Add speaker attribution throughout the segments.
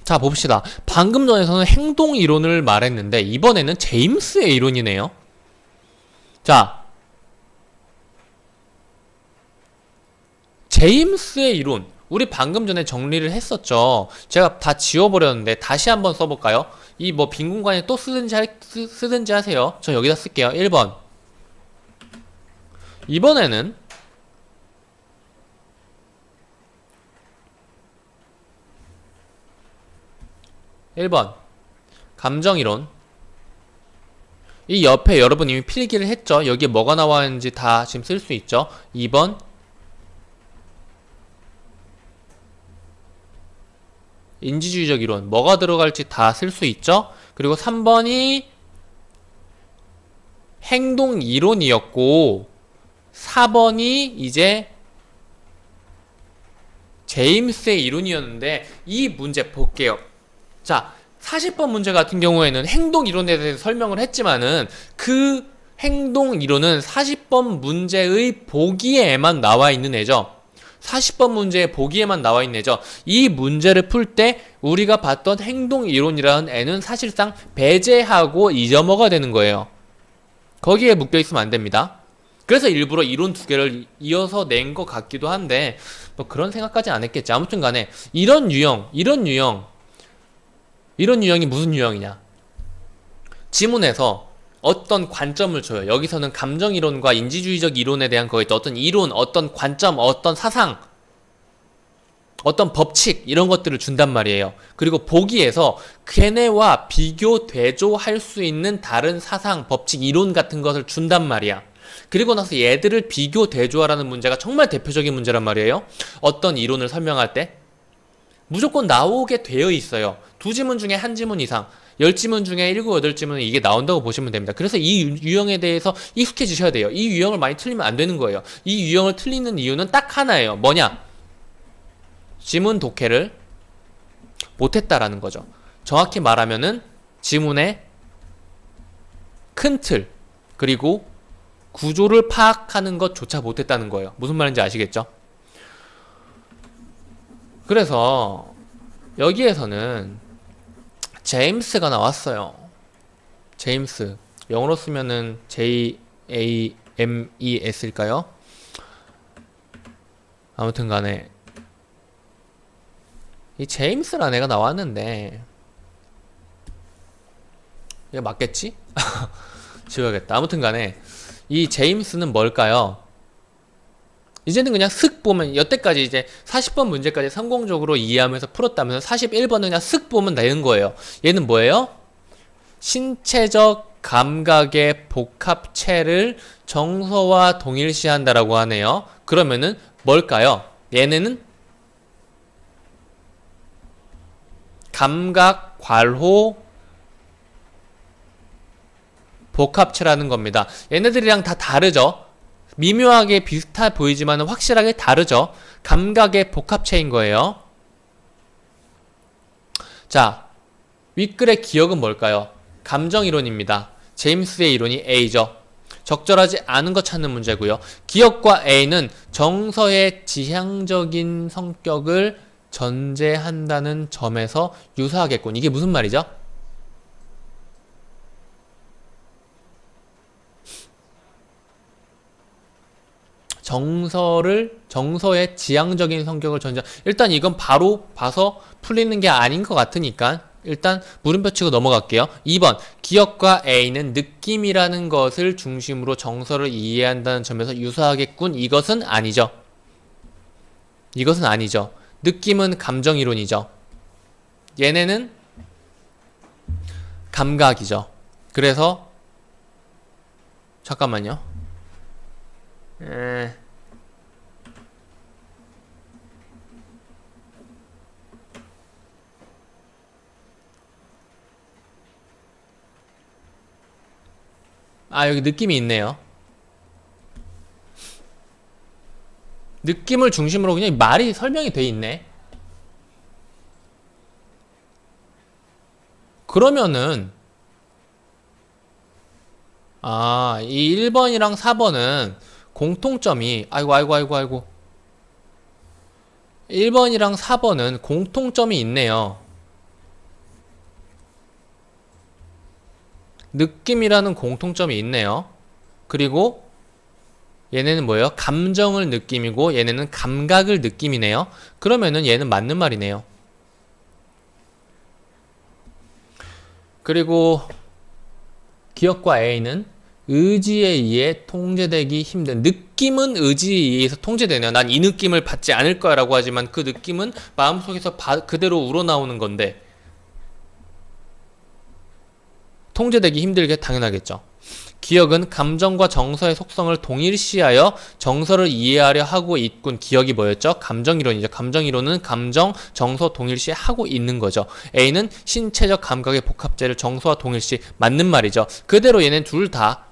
Speaker 1: 자, 봅시다. 방금 전에서는 행동 이론을 말했는데 이번에는 제임스의 이론이네요. 자, 제임스의 이론. 우리 방금 전에 정리를 했었죠. 제가 다 지워버렸는데 다시 한번 써볼까요? 이 뭐 빈 공간에 또 쓰든지 하세요. 저 여기다 쓸게요. 1번. 이번에는 1번 감정이론. 이 옆에 여러분 이미 필기를 했죠. 여기에 뭐가 나와 있는지 다 지금 쓸 수 있죠. 2번 인지주의적 이론. 뭐가 들어갈지 다 쓸 수 있죠. 그리고 3번이 행동 이론이었고 4번이 이제 제임스의 이론이었는데 이 문제 볼게요. 자, 40번 문제 같은 경우에는 행동 이론에 대해서 설명을 했지만은 그 행동 이론은 40번 문제의 보기에만 나와 있는 애죠. 40번 문제의 보기에만 나와 있는 애죠. 이 문제를 풀 때 우리가 봤던 행동 이론이라는 애는 사실상 배제하고 잊어먹어야 되는 거예요. 거기에 묶여있으면 안 됩니다. 그래서 일부러 이론 두 개를 이어서 낸 것 같기도 한데 뭐 그런 생각까지 안 했겠지. 아무튼 간에 이런 유형이 무슨 유형이냐. 지문에서 어떤 관점을 줘요. 여기서는 감정이론과 인지주의적 이론에 대한 거겠죠. 어떤 이론, 어떤 관점, 어떤 사상, 어떤 법칙 이런 것들을 준단 말이에요. 그리고 보기에서 걔네와 비교 대조할 수 있는 다른 사상, 법칙, 이론 같은 것을 준단 말이야. 그리고 나서 얘들을 비교 대조하라는 문제가 정말 대표적인 문제란 말이에요. 어떤 이론을 설명할 때 무조건 나오게 되어 있어요. 두 지문 중에 한 지문 이상, 10지문 중에 7, 8지문은 이게 나온다고 보시면 됩니다. 그래서 이 유형에 대해서 익숙해지셔야 돼요. 이 유형을 많이 틀리면 안 되는 거예요. 이 유형을 틀리는 이유는 딱 하나예요. 뭐냐? 지문 독해를 못했다라는 거죠. 정확히 말하면은 지문의 큰 틀, 그리고 구조를 파악하는 것조차 못했다는 거예요. 무슨 말인지 아시겠죠? 그래서 여기에서는 제임스가 나왔어요. 제임스. 영어로 쓰면은 J-A-M-E-S일까요? 아무튼 간에 이 제임스라는 애가 나왔는데 이게 맞겠지? 지워야겠다. 아무튼 간에 이 제임스는 뭘까요? 이제는 그냥 슥 보면 여태까지 이제 40번 문제까지 성공적으로 이해하면서 풀었다면 41번은 그냥 슥 보면 되는 거예요. 얘는 뭐예요? 신체적 감각의 복합체를 정서와 동일시한다라고 하네요. 그러면은 뭘까요? 얘네는 감각, 괄호, 복합체라는 겁니다. 얘네들이랑 다 다르죠? 미묘하게 비슷해 보이지만 확실하게 다르죠? 감각의 복합체인 거예요. 자, 윗글의 기억은 뭘까요? 감정이론입니다. 제임스의 이론이 A죠. 적절하지 않은 것 찾는 문제고요. 기억과 A는 정서의 지향적인 성격을 전제한다는 점에서 유사하겠군. 이게 무슨 말이죠? 정서의 지향적인 성격을 일단 이건 바로 봐서 풀리는 게 아닌 것 같으니까 일단 물음표 치고 넘어갈게요. 2번 기억과 A는 느낌이라는 것을 중심으로 정서를 이해한다는 점에서 유사하겠군. 이것은 아니죠. 이것은 아니죠. 느낌은 감정이론이죠. 얘네는 감각이죠. 그래서 잠깐만요. 여기 느낌이 있네요. 느낌을 중심으로 그냥 말이 설명이 돼 있네. 그러면은 이 1번이랑 4번은 공통점이 1번이랑 4번은 공통점이 있네요. 느낌이라는 공통점이 있네요. 그리고 얘네는 뭐예요? 감정을 느낌이고 얘네는 감각을 느낌이네요. 그러면은 얘는 맞는 말이네요. 그리고 기억과 A는 의지에 의해 통제되기 힘든, 느낌은 의지에 의해서 통제되네요. 난 이 느낌을 받지 않을 거야 라고 하지만 그 느낌은 마음속에서 그대로 우러나오는 건데 통제되기 힘들게 당연하겠죠. 기억은 감정과 정서의 속성을 동일시하여 정서를 이해하려 하고 있군. 기억이 뭐였죠? 감정이론이죠. 감정이론은 감정, 정서 동일시하고 있는 거죠. A는 신체적 감각의 복합체를 정서와 동일시, 맞는 말이죠. 그대로 얘는 둘 다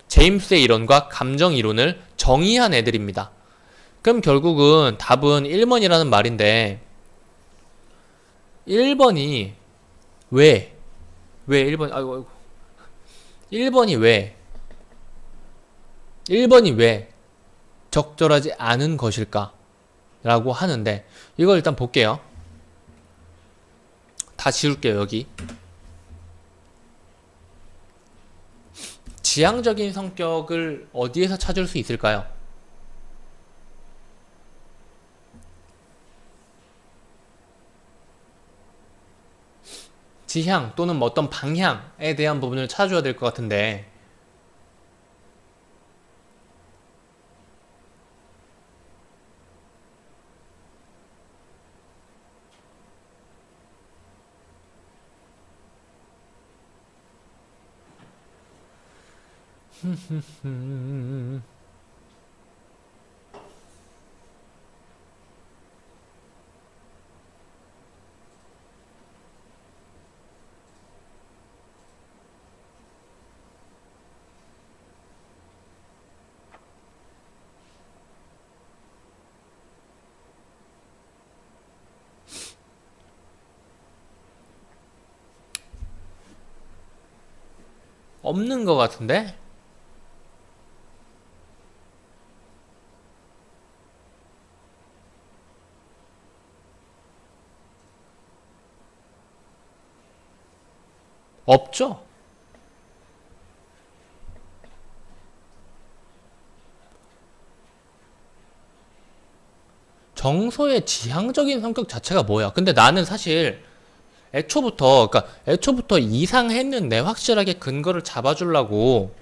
Speaker 1: 제임스의 이론과 감정 이론을 정의한 애들입니다. 그럼 결국은 답은 1번이라는 말인데 1번이 왜 1번, 아이고 1번이 왜 1번이 왜 적절하지 않은 것일까 라고 하는데 이걸 일단 볼게요. 다 지울게요. 여기 지향적인 성격을 어디에서 찾을 수 있을까요? 지향 또는 어떤 방향에 대한 부분을 찾아줘야 될 것 같은데 없는 것 같은데? 없죠? 정서의 지향적인 성격 자체가 뭐야? 근데 나는 사실 애초부터 이상했는데 확실하게 근거를 잡아주려고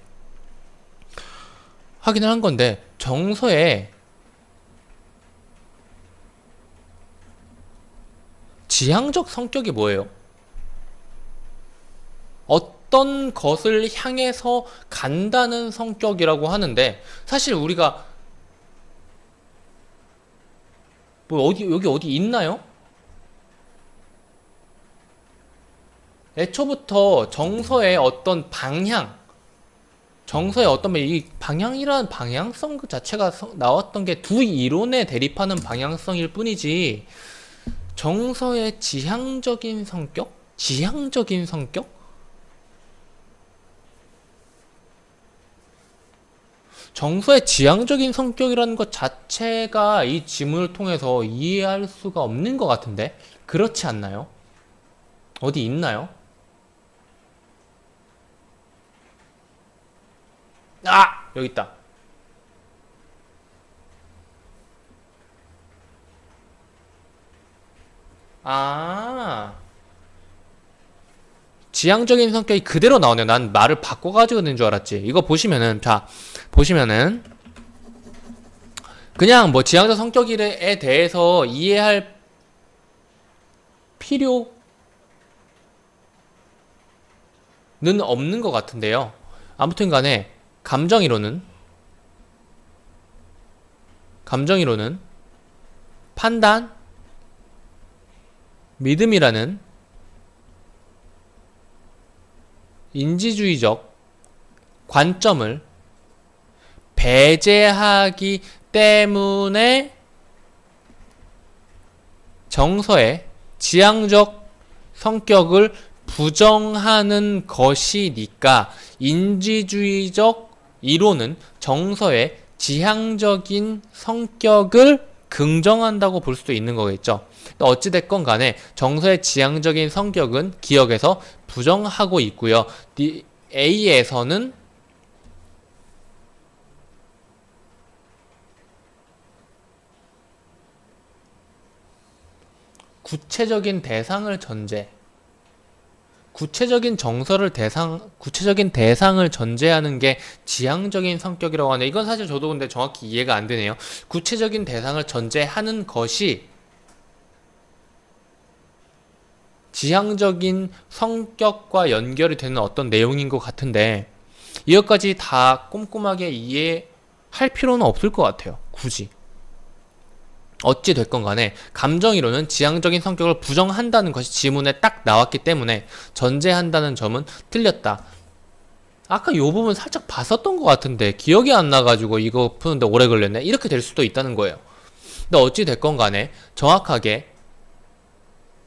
Speaker 1: 하기는 한 건데 정서의 지향적 성격이 뭐예요? 어떤 것을 향해서 간다는 성격이라고 하는데 사실 우리가 뭐 여기 어디 있나요? 애초부터 정서의 어떤 방향, 정서의 어떤 이 방향이라는 방향성 그 자체가 나왔던 게 두 이론에 대립하는 방향성일 뿐이지 정서의 지향적인 성격? 지향적인 성격? 정서의 지향적인 성격이라는 것 자체가 이 지문을 통해서 이해할 수가 없는 것 같은데? 그렇지 않나요? 어디 있나요? 아! 여기 있다. 아. 지향적인 성격이 그대로 나오네요. 난 말을 바꿔가지고 낸 줄 알았지. 이거 보시면은, 자, 보시면은, 그냥 뭐 지향적 성격에 대해서 이해할 필요는 없는 것 같은데요. 아무튼 간에, 감정이론은 판단, 믿음이라는 인지주의적 관점을 배제하기 때문에 정서의 지향적 성격을 부정하는 것이니까 인지주의적 이론은 정서의 지향적인 성격을 긍정한다고 볼 수도 있는 거겠죠. 어찌됐건 간에 정서의 지향적인 성격은 기억에서 부정하고 있고요. A에서는 구체적인 대상을 전제, 구체적인 대상을 전제하는 게 지향적인 성격이라고 하네. 이건 사실 저도 근데 정확히 이해가 안 되네요. 구체적인 대상을 전제하는 것이 지향적인 성격과 연결이 되는 어떤 내용인 것 같은데, 이것까지 다 꼼꼼하게 이해할 필요는 없을 것 같아요. 굳이. 어찌 됐건 간에 감정이론은 지향적인 성격을 부정한다는 것이 지문에 딱 나왔기 때문에 전제한다는 점은 틀렸다. 아까 요 부분 살짝 봤었던 것 같은데 기억이 안 나가지고 이거 푸는데 오래 걸렸네. 이렇게 될 수도 있다는 거예요. 근데 어찌 됐건 간에 정확하게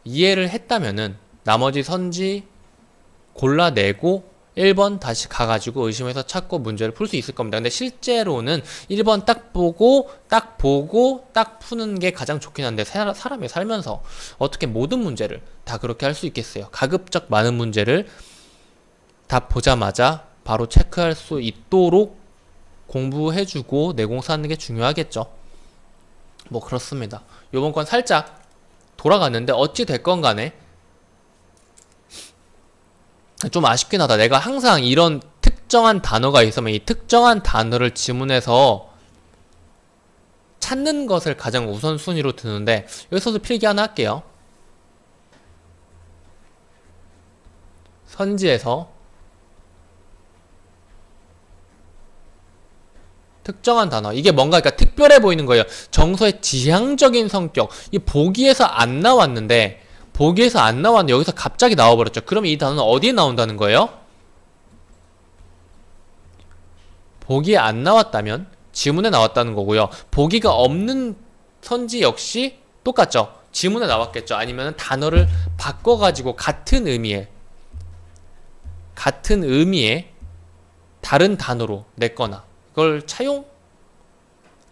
Speaker 1: 이해를 했다면은 나머지 선지 골라내고 1번 다시 가가지고 의심해서 찾고 문제를 풀 수 있을 겁니다. 근데 실제로는 1번 딱 보고 딱 푸는 게 가장 좋긴 한데, 사람이 살면서 어떻게 모든 문제를 다 그렇게 할 수 있겠어요. 가급적 많은 문제를 다 보자마자 바로 체크할 수 있도록 공부해주고 내공사하는 게 중요하겠죠. 뭐 그렇습니다. 요번 건 살짝 돌아갔는데 어찌 됐건 간에 좀 아쉽긴 하다. 내가 항상 이런 특정한 단어가 있으면 이 특정한 단어를 지문에서 찾는 것을 가장 우선순위로 두는데, 여기서도 필기 하나 할게요. 선지에서 특정한 단어, 이게 뭔가 그러니까 특별해 보이는 거예요. 정서의 지향적인 성격, 이 보기에서 안 나왔는데 여기서 갑자기 나와버렸죠. 그럼 이 단어는 어디에 나온다는 거예요? 보기에 안 나왔다면 지문에 나왔다는 거고요. 보기가 없는 선지 역시 똑같죠. 지문에 나왔겠죠. 아니면 단어를 바꿔가지고 같은 의미의 다른 단어로 냈거나, 그걸 차용?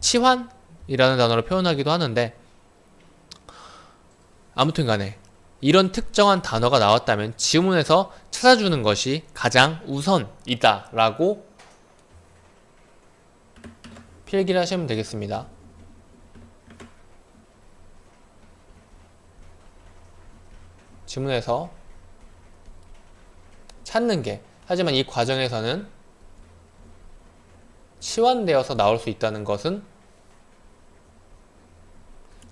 Speaker 1: 치환이라는 단어로 표현하기도 하는데, 아무튼 간에 이런 특정한 단어가 나왔다면 지문에서 찾아주는 것이 가장 우선이다 라고 필기를 하시면 되겠습니다. 지문에서 찾는 게, 하지만 이 과정에서는 치환되어서 나올 수 있다는 것은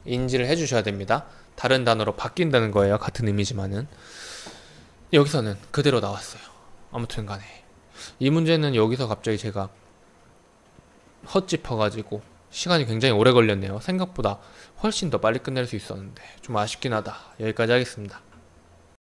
Speaker 1: 인지를 해주셔야 됩니다. 다른 단어로 바뀐다는 거예요. 같은 의미지만은. 여기서는 그대로 나왔어요. 아무튼 간에 이 문제는 여기서 갑자기 제가 헛짚어가지고 시간이 굉장히 오래 걸렸네요. 생각보다 훨씬 더 빨리 끝낼 수 있었는데 좀 아쉽긴 하다. 여기까지 하겠습니다.